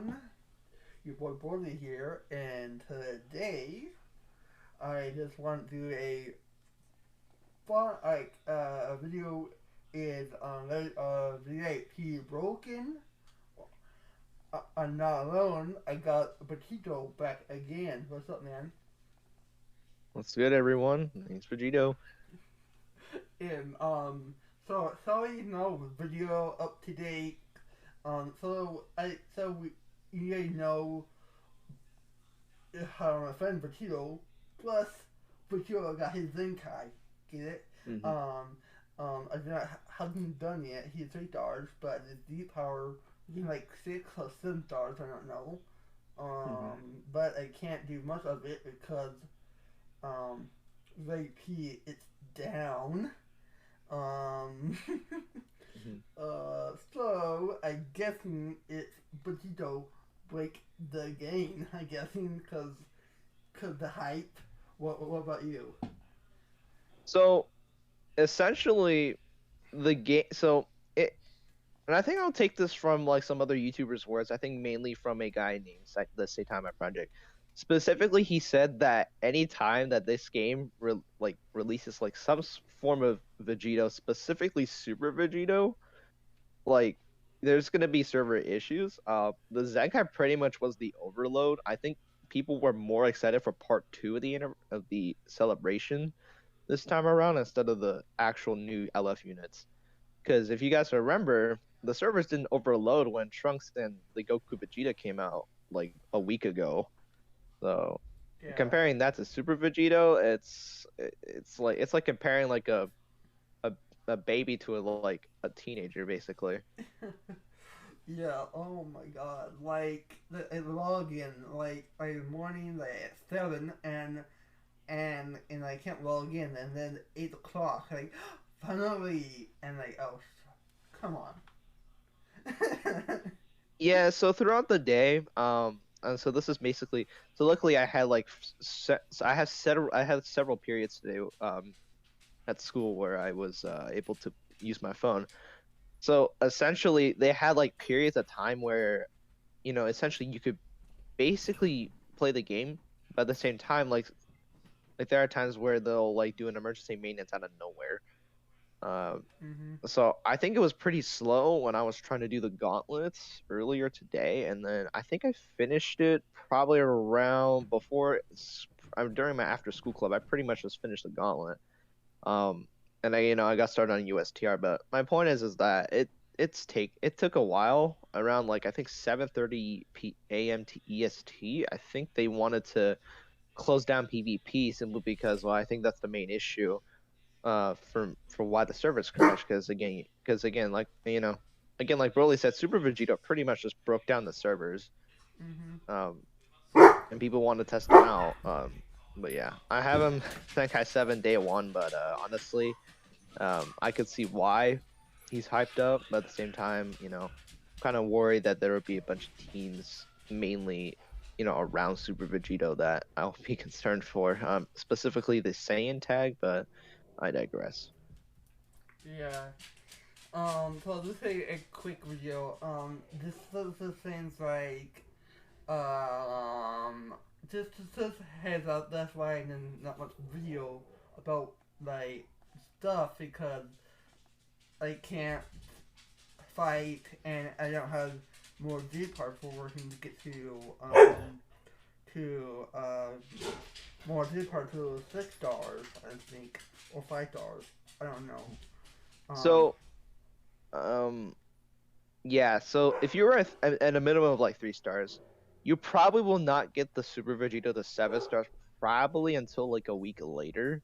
everyone. Your boy Borley here, and today I just want to do a fun, a video is on VIP broken. I'm not alone. I got Vegito back again. What's up, man? What's good, everyone? Thanks Vegito. And so you know, video up to date. You guys know how my friend Vegito plus Vegito got his Zenkai. Get it? hmm Um, I haven't done yet. He's $3, but the deep power he's like 6 or 7 stars. I don't know. hmm But I can't do much of it because um, VP it's down. Um, hmm so I guessing it's Vegito break the game. I guessing because the hype. What about you? So essentially, the game. And I think I'll take this from like some other YouTubers' words. I think mainly from a guy named the Satama Project. Specifically, he said that any time that this game releases like form of Vegito, specifically Super Vegito, like there's gonna be server issues. The Zenkai pretty much was the overload. I think people were more excited for part two of the celebration this time around instead of the actual new LF units. Because if you guys remember, the servers didn't overload when Trunks and the Goku Vegeta came out like a week ago. So Yeah. comparing that to Super Vegito, it's like comparing like a a baby to a teenager basically. Yeah, oh my god. Like the login, like morning like at 7 and I can't log in and then 8 o'clock, like finally and like oh come on. Yeah, so throughout the day, and so this is basically so luckily I had so I had several periods today at school where I was able to use my phone. So essentially they had like periods of time where essentially you could basically play the game, but at the same time like there are times where they'll like do an emergency maintenance out of nowhere. Um, Mhm. so I think it was pretty slow when I was trying to do the gauntlets earlier today, and then I think I finished it probably around during my after school club. I pretty much just finished the gauntlet. Um, and I got started on USTR, but my point is that it took a while around like I think 7:30 a.m. to EST. I think they wanted to close down PvP simply because well I think that's the main issue for why the servers crashed because again like Broly said, Super Vegito pretty much just broke down the servers, Mhm. um and people want to test him out. But yeah, I have him Tenkai 7 day one, but honestly, I could see why he's hyped up, but at the same time, kind of worried that there would be a bunch of teams mainly around Super Vegito that I'll be concerned for, specifically the Saiyan tag, but I digress. Yeah. So this is a quick video. This things like um just heads up. That's why I didn't not much video about like stuff because I can't fight and I don't have more G parts for working to get to more G parts to 6 stars I think or 5 stars. I don't know. Um, So, um, yeah. So if you were at a minimum of like 3 stars, you probably will not get the Super Vegito to 7 stars probably until like a week later,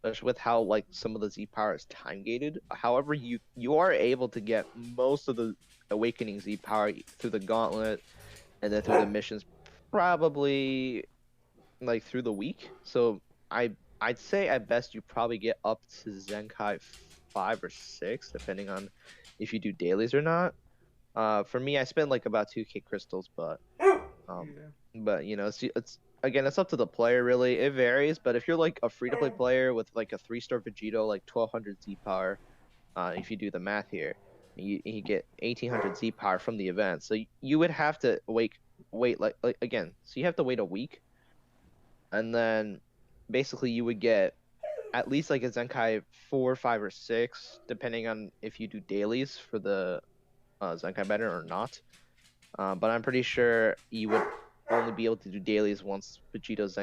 especially with how like some of the Z power is time gated. However, you are able to get most of the Awakening Z power through the Gauntlet and then through the missions, probably like through the week. So I'd say at best you probably get up to Zenkai 5 or 6, depending on if you do dailies or not. For me, I spent like about 2K crystals, um, yeah. it's again, it's up to the player really. It varies, but if you're like a free to play player with like a 3 star Vegito, like 1200 Z power, if you do the math here. you get 1800 Z power from the event. So you would have to wait like again. So you have to wait a week, and then basically you would get at least like a Zenkai 4, 5, or 6, depending on if you do dailies for the Zenkai banner or not. But I'm pretty sure you would only be able to do dailies once Vegito's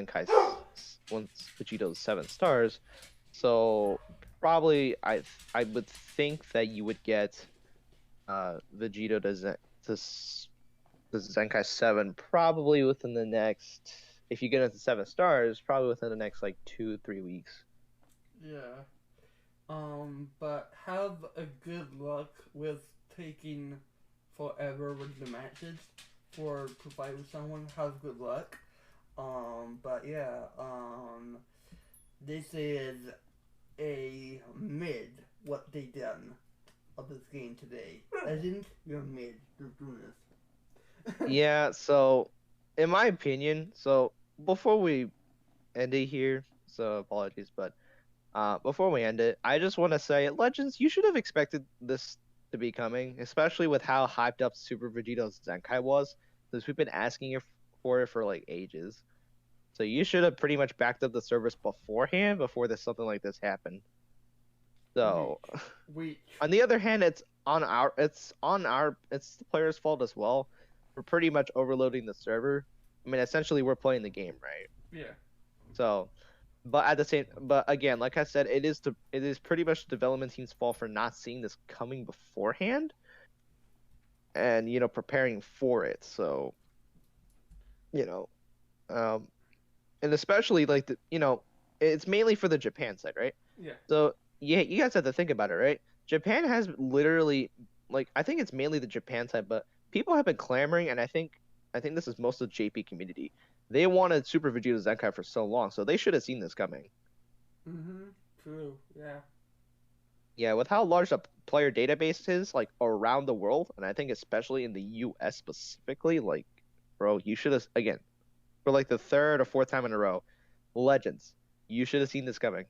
7 stars. So probably I would think that you would get Vegito to Zenkai 7 probably within the next, if you get into 7 stars, probably within the next like 2-3 weeks. Yeah. But have a good luck with taking forever with the matches to fight with someone. Have good luck. But yeah, this is a mid what they done of this game today. Legend, you're mid. You're doing this. Yeah, so in my opinion, so before we end it here, so apologies, but before we end it, I just want to say, Legends, you should have expected this to be coming, especially with how hyped up Super Vegito's Zenkai was, because we've been asking you for it for like ages. So you should have pretty much backed up the service beforehand before something like this happened. So, Wait. on the other hand, it's the player's fault as well. We're pretty much overloading the server. I mean, essentially, we're playing the game, right? Yeah. So, but again, like I said, it is pretty much the development team's fault for not seeing this coming beforehand, and preparing for it. So, you know, um, and especially like it's mainly for the Japan side, right? Yeah. So yeah, you guys have to think about it, right? Japan has literally, like, I think it's mainly the Japan side, but people have been clamoring, and I think this is most of the JP community. They wanted Super Vegeta Zenkai for so long, so they should have seen this coming. True. Yeah. Yeah, with how large the player database is, like around the world, and I think especially in the US specifically, like, bro, you should have, again, for like the third or fourth time in a row, Legends, you should have seen this coming.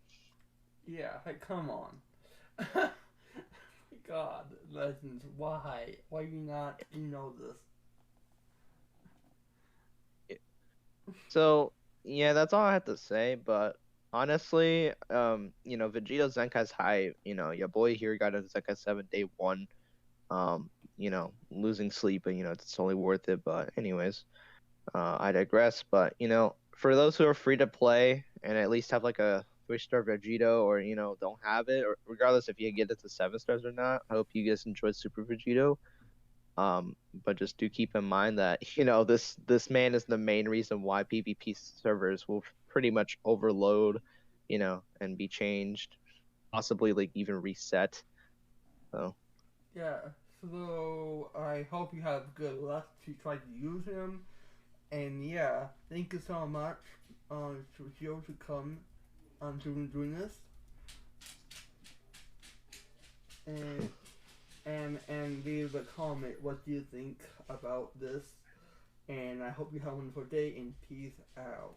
Yeah. Like, come on. God, Legends, why? Why you not this? So yeah, that's all I have to say. But honestly, Vegeta Zenkai's high. Your boy here got a Zenkai 7 day one. Losing sleep, but it's totally worth it. But anyways, I digress. But for those who are free to play and at least have like a 3-star Vegito, or don't have it, or regardless if you get it to 7 stars or not, I hope you guys enjoyed Super Vegito. But just do keep in mind that this man is the main reason why PvP servers will pretty much overload, and be changed, possibly like even reset. So Yeah. So I hope you have good luck to try to use him. And yeah, thank you so much, to Joe to come doing this. And and leave a comment. What do you think about this? And I hope you have a wonderful day. And peace out.